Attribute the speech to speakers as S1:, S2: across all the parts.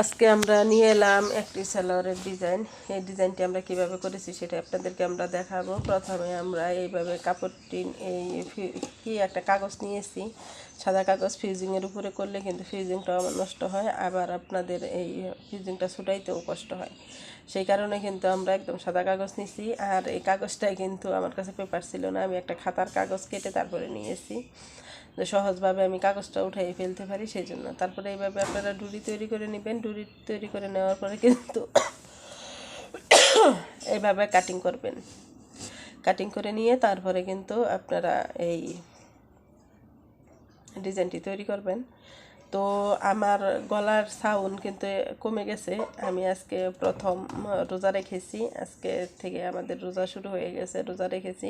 S1: আজকে আমরা নিয়ে এলাম একটি সালোয়ারের ডিজাইন। এই ডিজাইনটি আমরা কিভাবে করেছি সেটা আপনাদেরকে আমরা দেখাবো। প্রথমে আমরা এইভাবে কাপড়টি কি একটা কাগজ নিয়েছি, সাদা কাগজ। ফিউজিংয়ের উপরে করলে কিন্তু ফিউজিংটাও আমার নষ্ট হয়, আবার আপনাদের এই ফিউজিংটা ছুটাইতেও কষ্ট হয়। সেই কারণে কিন্তু আমরা একদম সাদা কাগজ নিয়েছি। আর এই কাগজটাই কিন্তু আমার কাছে পেপার ছিল না, আমি একটা খাতার কাগজ কেটে তারপরে নিয়েছি, যে সহজভাবে আমি কাগজটা উঠাই ফেলতে পারি সেই জন্য। তারপরে এইভাবে আপনারা ডুরি তৈরি করে নেবেন। ডুরি তৈরি করে নেওয়ার পরে কিন্তু এইভাবে কাটিং করবেন। কাটিং করে নিয়ে তারপরে কিন্তু আপনারা এই ডিজাইনটি তৈরি করবেন। তো আমার গলার সাউন্ড কিন্তু কমে গেছে। আমি আজকে প্রথম রোজা রেখেছি, আজকে থেকে আমাদের রোজা শুরু হয়ে গেছে, রোজা রেখেছি।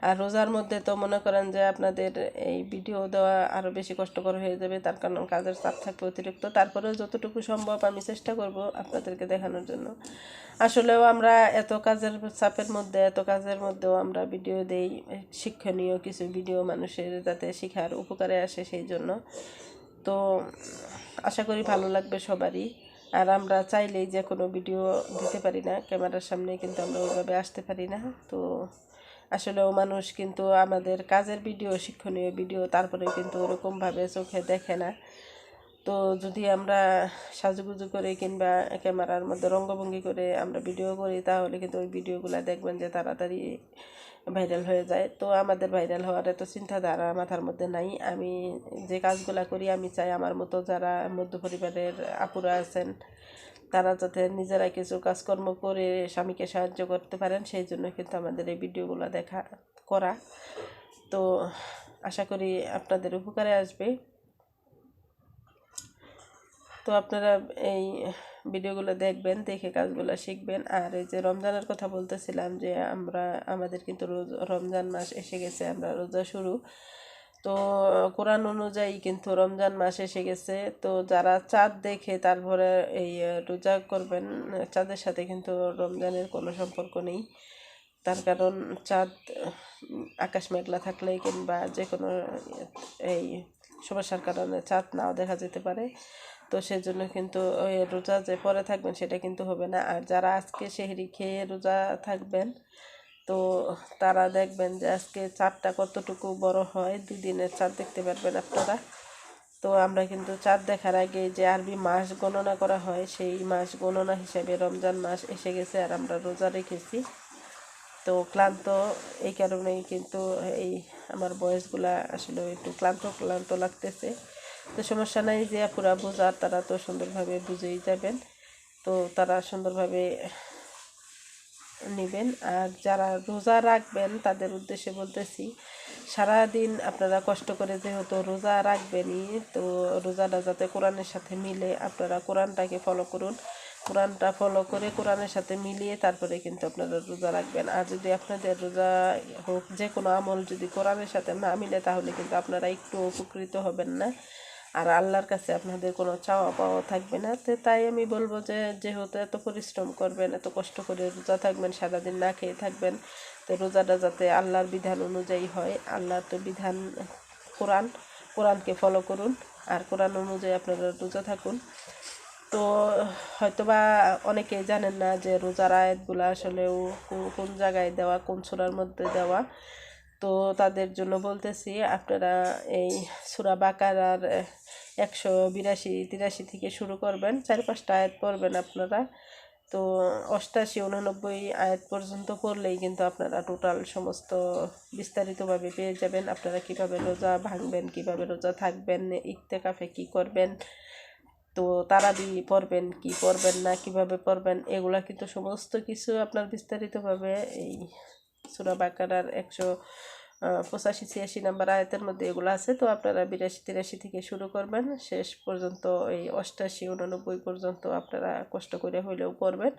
S1: আর রোজার মধ্যে তো মনে করেন যে আপনাদের এই ভিডিও দেওয়া আরও বেশি কষ্টকর হয়ে যাবে, তার কারণ কাজের চাপ থাকবে অতিরিক্ত। তারপরেও যতটুকু সম্ভব আমি চেষ্টা করব আপনাদেরকে দেখানোর জন্য। আসলেও আমরা এত কাজের চাপের মধ্যে, এত কাজের মধ্যেও আমরা ভিডিও দেই, শিক্ষণীয় কিছু ভিডিও মানুষের যাতে শেখার উপকারে আসে সেই জন্য। তো আশা করি ভালো লাগবে সবারই। আর আমরা চাইলেই যে কোনো ভিডিও দিতে পারি না, ক্যামেরার সামনে কিন্তু আমরা ওইভাবে আসতে পারি না। তো আসলেও মানুষ কিন্তু আমাদের কাজের ভিডিও, শিক্ষণীয় ভিডিও তারপরে কিন্তু ওরকমভাবে চোখে দেখে না। তো যদি আমরা সাজুগুজু করে কিংবা ক্যামেরার মধ্যে রঙ্গভঙ্গি করে আমরা ভিডিও করি, তাহলে কিন্তু ওই ভিডিওগুলো দেখবেন যে তাড়াতাড়ি ভাইরাল হয়ে যায়। তো আমাদের ভাইরাল হওয়ার এত চিন্তাধারা মাথার মধ্যে নাই। আমি যে কাজগুলো করি, আমি চাই আমার মতো যারা মধ্য পরিবারের আপুরা আছেন তারা যাতে নিজেরাই কিছু কাজকর্ম করে স্বামীকে সাহায্য করতে পারেন, সেই জন্য কিন্তু আমাদের এই ভিডিওগুলো করা। তো আশা করি আপনাদের উপকারে আসবে। তো আপনারা এই ভিডিওগুলো দেখবেন, দেখে কাজগুলো শিখবেন। আর এই যে রমজানের কথা বলতেছিলাম, যে আমাদের কিন্তু রমজান মাস এসে গেছে, আমরা রোজা শুরু। তো কোরআন অনুযায়ী কিন্তু রমজান মাস এসে গেছে। তো যারা চাঁদ দেখে তারপরে এই রোজা করবেন, চাঁদের সাথে কিন্তু রমজানের কোনো সম্পর্ক নেই। তার কারণ চাঁদ আকাশ মেঘলা থাকলে কিংবা যে কোনো এই সমস্যার কারণে চাঁদ নাও দেখা যেতে পারে। তো সেজন্য কিন্তু ওই রোজা যে পরে থাকবেন সেটা কিন্তু হবে না। আর যারা আজকে সেহরি খেয়ে রোজা থাকবেন, তো তারা দেখবেন যে আজকে চাঁদটা কতটুকু বড় হয়, 2 দিনের চাঁদ দেখতে পারবেন আপনারা। তো আমরা কিন্তু চাঁদ দেখার আগে যে আরবি মাস গণনা করা হয়, সেই মাস গণনা হিসাবে রমজান মাস এসে গেছে আর আমরা রোজা রেখেছি। তো ক্লান্ত এই কারণেই কিন্তু এই আমার বয়সগুলা আসলে একটু ক্লান্ত ক্লান্ত লাগতেছে। তো সমস্যা নাই, যে পুরা বোঝার তারা তো সুন্দরভাবে বুঝেই যাবেন, তো তারা সুন্দরভাবে নেবেন। আর যারা রোজা রাখবেন তাদের উদ্দেশ্যে বলতেছি, সারাদিন আপনারা কষ্ট করে যেহেতু রোজা রাখবেনই, তো রোজাটা যাতে কোরআনের সাথে মিলে, আপনারা কোরআনটাকে ফলো করুন। কোরআনটা ফলো করে কোরআনের সাথে মিলিয়ে তারপরে কিন্তু আপনারা রোজা রাখবেন। আর যদি আপনাদের রোজা হোক যে কোনো আমল যদি কোরআনের সাথে না মিলে, তাহলে কিন্তু আপনারা একটু উপকৃত হবেন না, আর আল্লাহর কাছে আপনাদের কোনো চাওয়া পাওয়া থাকবে না। তো তাই আমি বলবো যে যেহেতু এত পরিশ্রম করবেন, এত কষ্ট করে রোজা থাকবেন, সারাদিন না খেয়ে থাকবেন, তো রোজাটা যাতে আল্লাহর বিধান অনুযায়ী হয়। আল্লাহর তো বিধান কোরআন, কোরআনকে ফলো করুন আর কোরআন অনুযায়ী আপনারা রোজা থাকুন। তো হয়তোবা অনেকেই জানেন না যে রোজার আয়াতগুলো আসলেও কোন জায়গায় দেওয়া, কোন সূরার মধ্যে দেওয়া। তো তাদের জন্য বলতেছি, আপনারা এই সূরা বাকারার 182-83 থেকে শুরু করবেন, 4-5টা আয়াত পড়বেন আপনারা। তো 88-89 আয়াত পর্যন্ত পড়লেই কিন্তু আপনারা টোটাল সমস্ত বিস্তারিতভাবে পেয়ে যাবেন। আপনারা কিভাবে রোজা ভাঙবেন, কিভাবে রোজা থাকবেন, ইত্তেকাফে কি করবেন, তো তারাবি পড়বেন কি পড়বেন না, কিভাবে পড়বেন, এগুলা কিন্তু সমস্ত কিছু আপনার বিস্তারিতভাবে এই সূরা বাকারার 185-86 নাম্বার আয়াতের মধ্যে এগুলো আছে। তো আপনারা 82-83 থেকে শুরু করবেন, শেষ পর্যন্ত এই 88-89 পর্যন্ত আপনারা কষ্ট করে হইলেও পড়বেন।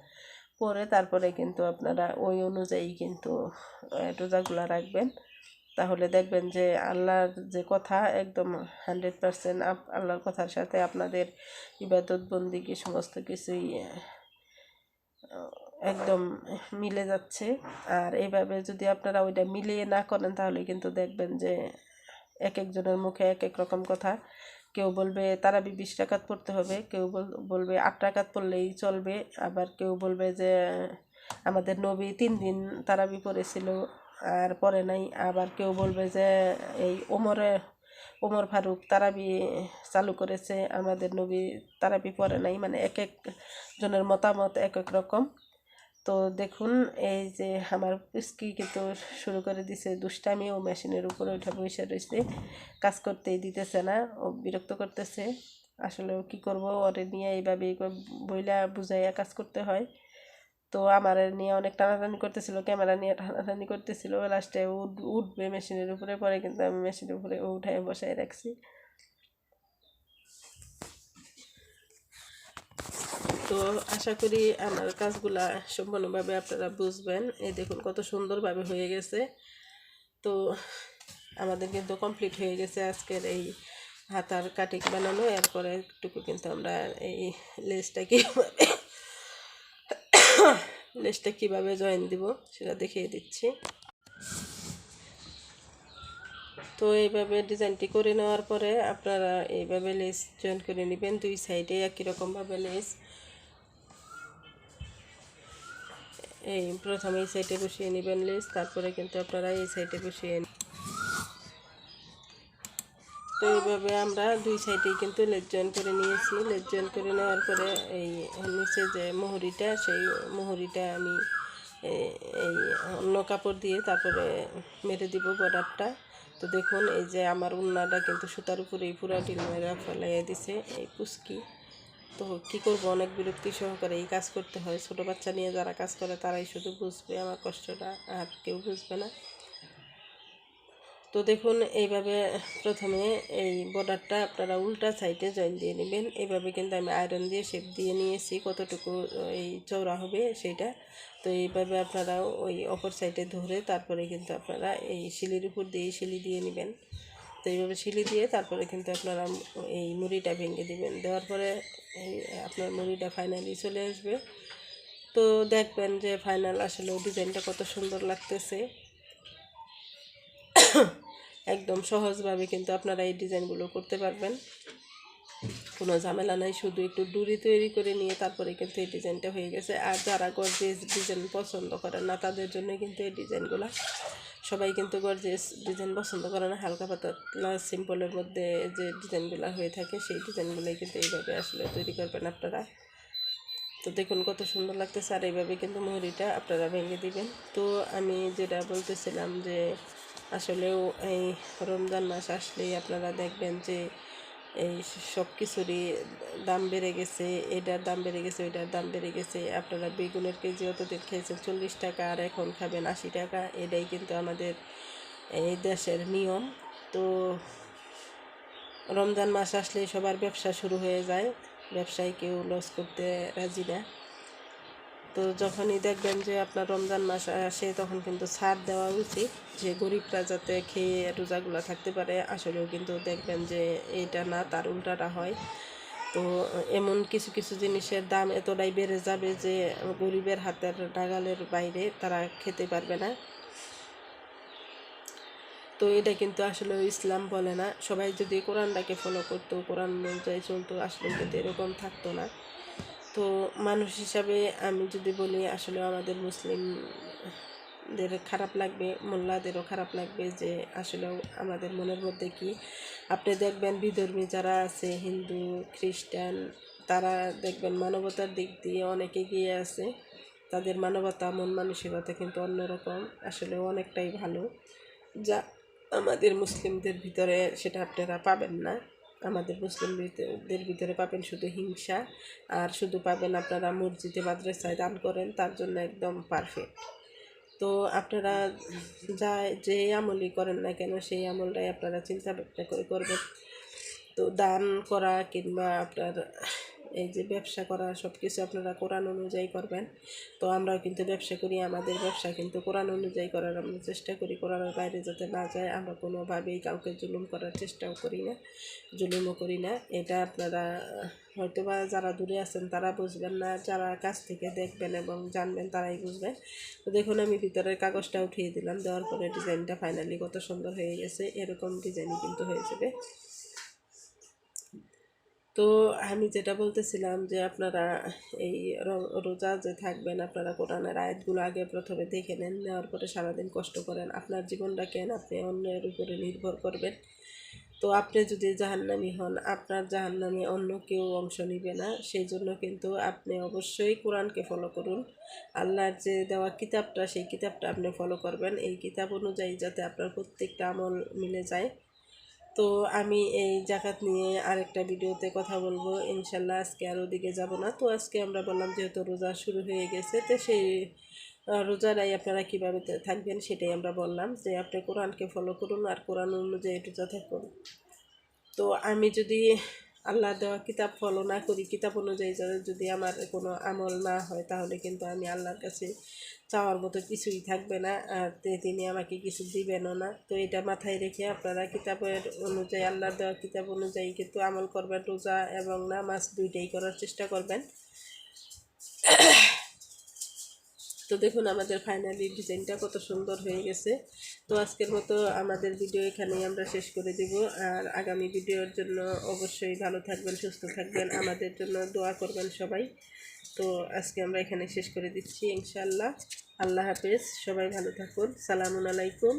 S1: পরে তারপরে কিন্তু আপনারা ওই অনুযায়ী কিন্তু রোজাগুলা রাখবেন। তাহলে দেখবেন যে আল্লাহর যে কথা একদম 100% আল্লাহর কথার সাথে আপনাদের ইবাদত বন্দিগি সমস্ত কিছুই একদম মিলে যাচ্ছে। আর এইভাবে যদি আপনারা ওইটা মিলিয়ে না করেন, তাহলে কিন্তু দেখবেন যে এক একজনের মুখে এক এক রকম কথা, কেউ বলবে তারাবি 20 রাকাত পড়তে হবে, কেউ বলবে 8 রাকাত পড়লেই চলবে, আবার কেউ বলবে যে আমাদের নবী 3 দিন তারাবি পড়েছিল আর পরে নাই, আবার কেউ বলবে যে এই ওমর ফারুক তারাবি চালু করেছে, আমাদের নবী তারাবি পড়ে নাই। মানে এক এক জনের মতামত এক এক রকম। তো দেখুন এই যে আমার পুচকি কিন্তু শুরু করে দিছে দুষ্টামি, ও মেশিনের উপরে উঠে বসে রয়েছে, কাজ করতেই দিতেছে না, ও বিরক্ত করতেছে। আসলে ও কী করবো, ওরে নিয়ে এইভাবেই বইলা বুঝাইয়া কাজ করতে হয়। তো আমার নিয়ে অনেক টানাটানি করতেছিল, ক্যামেরা নিয়ে টানাটানি করতেছিল, লাস্টে উঠবে মেশিনের উপরে, পরে কিন্তু আমি মেশিনের উপরে উঠায় বসায় রাখছি। তো আশা করি আমার কাজগুলা সম্পূর্ণভাবে আপনারা বুঝবেন। এই দেখুন কত সুন্দরভাবে হয়ে গেছে। তো আমাদের কিন্তু কমপ্লিট হয়ে গেছে আজকের এই হাতার কাটিং বানানো। এরপরে একটুকু কিন্তু আমরা এই লেসটা কীভাবে জয়েন দিব সেটা দেখিয়ে দিচ্ছি। তো এইভাবে ডিজাইনটি করে নেওয়ার পরে আপনারা এইভাবে লেস জয়েন করে নেবেন, 2 সাইডে একই রকমভাবে লেস। এই প্রথমে এই সাইডে বসিয়ে নেবেন লেস, তারপরে কিন্তু আপনারা এই সাইডে বসিয়ে। তো এইভাবে আমরা 2 সাইডেই কিন্তু লেস জয়েন করে নিয়েছি। লেস জয়েন করে নেওয়ার পরে এই নিচে যে মোহরিটা, সেই মোহরিটা আমি এই অন্য কাপড় দিয়ে তারপরে মেরে দিব বর্ডারটা। তো দেখুন এই যে আমার উন্নাটা কিন্তু সুতার উপরেই পুরা ঢিল মেরা ফেলাইয়া দিছে এই পুচকি। তো কী করবো, অনেক বিরক্তি সহকারে এই কাজ করতে হয়। ছোটো বাচ্চা নিয়ে যারা কাজ করে তারাই শুধু বুঝবে আমার কষ্টটা, আর কেউ বুঝবে না। তো দেখুন এইভাবে প্রথমে এই বর্ডারটা আপনারা উল্টা সাইডে জয়েন দিয়ে নেবেন। এইভাবে কিন্তু আমি আয়রন দিয়ে শেপ দিয়ে নিয়েছি, কতটুকু এই চওড়া হবে সেইটা। তো এইভাবে আপনারা ওই অপর সাইডে ধরে তারপরে কিন্তু আপনারা এই শিলির উপর দিয়ে শিলি দিয়ে নেবেন। তো এইভাবে শিলি দিয়ে তারপরে কিন্তু আপনারা এই মুড়িটা ভেঙে দিবেন। দেওয়ার পরে এই আপনার মুড়িটা ফাইনালি চলে আসবে। তো দেখবেন যে ফাইনাল আসলে ডিজাইনটা কত সুন্দর লাগতেছে। একদম সহজভাবে কিন্তু আপনারা এই ডিজাইনগুলো করতে পারবেন, কোনো ঝামেলা নাই। শুধু একটু ডুরি তৈরি করে নিয়ে তারপরে কিন্তু এই ডিজাইনটা হয়ে গেছে। আর যারা গর্জিয়াস ডিজাইন পছন্দ করেন না তাদের জন্য কিন্তু এই ডিজাইনগুলো, সবাই কিন্তু গর্জিয়াস ডিজাইন পছন্দ করে না, হালকা পাতলা সিম্পলের মধ্যে যে ডিজাইনগুলো হয়ে থাকে সেই ডিজাইনগুলোই কিন্তু এইভাবে আসলে তৈরি করবেন আপনারা। তো দেখুন কত সুন্দর লাগতেছে। আর এইভাবে কিন্তু মুহুরিটা আপনারা ভেঙে দিবেন। তো আমি যেটা বলতেছিলাম যে আসলেও এই রমজান মাস আসলেই আপনারা দেখবেন যে এই সব কিছুরই দাম বেড়ে গেছে, এটার দাম বেড়ে গেছে, ওইটার দাম বেড়ে গেছে। আপনারা বেগুনের কেজি অতদিন খেয়েছেন 40 টাকা, আর এখন খাবেন 80 টাকা। এটাই কিন্তু আমাদের এই দেশের নিয়ম। তো রমজান মাস আসলে সবার ব্যবসা শুরু হয়ে যায়, ব্যবসায় কেউ লস করতে রাজি না। তো যখনই দেখবেন যে আপনার রমজান মাস আসে তখন কিন্তু ছাড় দেওয়া উচিত, যে গরিবরা যাতে খেয়ে রোজাগুলো থাকতে পারে। আসলেও কিন্তু দেখবেন যে এইটা না, তার উল্টাটা হয়। তো এমন কিছু কিছু জিনিসের দাম এতটাই বেড়ে যাবে যে গরিবের হাতের নাগালের বাইরে তারা খেতে পারবে না। তো এটা কিন্তু আসলে ইসলাম বলে না। সবাই যদি কোরআনটাকে ফলো করতো, কোরআন অনুযায়ী চলতো, আসলে কিন্তু এরকম থাকতো না। তো মানুষ হিসাবে আমি যদি বলি, আসলে আমাদের মুসলিমদের খারাপ লাগবে, মোল্লাদেরও খারাপ লাগবে যে আসলেও আমাদের মনের মধ্যে কি। আপনি দেখবেন বিধর্মী যারা আছে, হিন্দু খ্রিস্টান, তারা দেখবেন মানবতার দিক দিয়ে অনেক এগিয়ে আছে। তাদের মানবতা, মন মানসিকতা কিন্তু অন্যরকম, আসলে অনেকটাই ভালো, যা আমাদের মুসলিমদের ভিতরে সেটা আপনারা পাবেন না। আমাদের মুসলিমদের ভিতরে পাবেন শুধু হিংসা, আর শুধু পাবেন আপনারা মসজিদে মাদ্রাসায় দান করেন, তার জন্য একদম পারফেক্ট। তো আপনারা যে আমলই করেন না কেন সেই আমলটাই আপনারা চিন্তা ভাবনা করে করবেন। তো দান করা কিংবা আপনার এই যে ব্যবসা করা, সব কিছু আপনারা কোরআন অনুযায়ী করবেন। তো আমরাও কিন্তু ব্যবসা করি, আমাদের ব্যবসা কিন্তু কোরআন অনুযায়ী করার আমরা চেষ্টা করি, কোরআনের বাইরে যাতে না যায়। আমরা কোনোভাবেই কাউকে জুলুম করার চেষ্টাও করি না, জুলুমও করি না। এটা আপনারা হয়তোবা যারা দূরে আছেন তারা বুঝবেন না, যারা কাছ থেকে দেখবেন এবং জানবেন তারাই বুঝবেন। তো দেখুন আমি ভিতরের কাগজটা উঠিয়ে দিলাম, দেওয়ার পরে ডিজাইনটা ফাইনালি কত সুন্দর হয়ে গেছে। এরকম ডিজাইনই কিন্তু হয়ে যাবে। তো আমি যেটা বলতেছিলাম যে আপনারা এই রোজা যে থাকবেন, আপনারা কোরআনের আয়াতগুলো আগে প্রথমে দেখে নেন, নেওয়ার পরে সারাদিন কষ্ট করেন। আপনার জীবনটা কেন আপনি অন্যের উপরে নির্ভর করবেন? তো আপনি যদি জাহান্নামী হন, আপনার জাহান্নামে অন্য কেউ অংশ নিবে না। সেই জন্য কিন্তু আপনি অবশ্যই কোরআনকে ফলো করুন। আল্লাহর যে দেওয়া কিতাবটা, সেই কিতাবটা আপনি ফলো করবেন। এই কিতাব অনুযায়ী যাতে আপনার প্রত্যেকটা আমল মিলে যায়। তো আমি এই জাকাত নিয়ে আরেকটা ভিডিওতে কথা বলবো ইনশাল্লাহ। আজকে আর ওদিকে যাব না। তো আজকে আমরা বললাম যেহেতু রোজা শুরু হয়ে গেছে, তো সেই রোজারাই আপনারা কীভাবে থাকবেন সেটাই আমরা বললাম, যে আপনি কোরআনকে ফলো করুন আর কোরআন অনুযায়ী রোজা থাকুন। তো আমি যদি আল্লাহ দেওয়া কিতাব ফলো না করি, কিতাব অনুযায়ী যদি আমার কোনো আমল না হয়, তাহলে কিন্তু আমি আল্লাহর কাছে চাওয়ার মতো কিছুই থাকবে না, আর তিনি আমাকে কিছু দিবেনও না। তো এটা মাথায় রেখে আপনারা কিতাবের অনুযায়ী, আল্লাহর দেওয়া কিতাব অনুযায়ী কিন্তু আমল করবেন। রোজা এবং নামাজ দুইটাই করার চেষ্টা করবেন। তো দেখুন আমাদের ফাইনালি ডিজাইনটা কত সুন্দর হয়ে গেছে। তো আজকের মতো আমাদের ভিডিও এখানেই আমরা শেষ করে দেব। আর আগামী ভিডিওর জন্য অবশ্যই ভালো থাকবেন, সুস্থ থাকবেন, আমাদের জন্য দোয়া করবেন সবাই। তো আজকে আমরা এখানে শেষ করে দিচ্ছি ইনশাআল্লাহ। আল্লাহ হাফেজ, সবাই ভালো থাকুন। সালামুন আলাইকুম।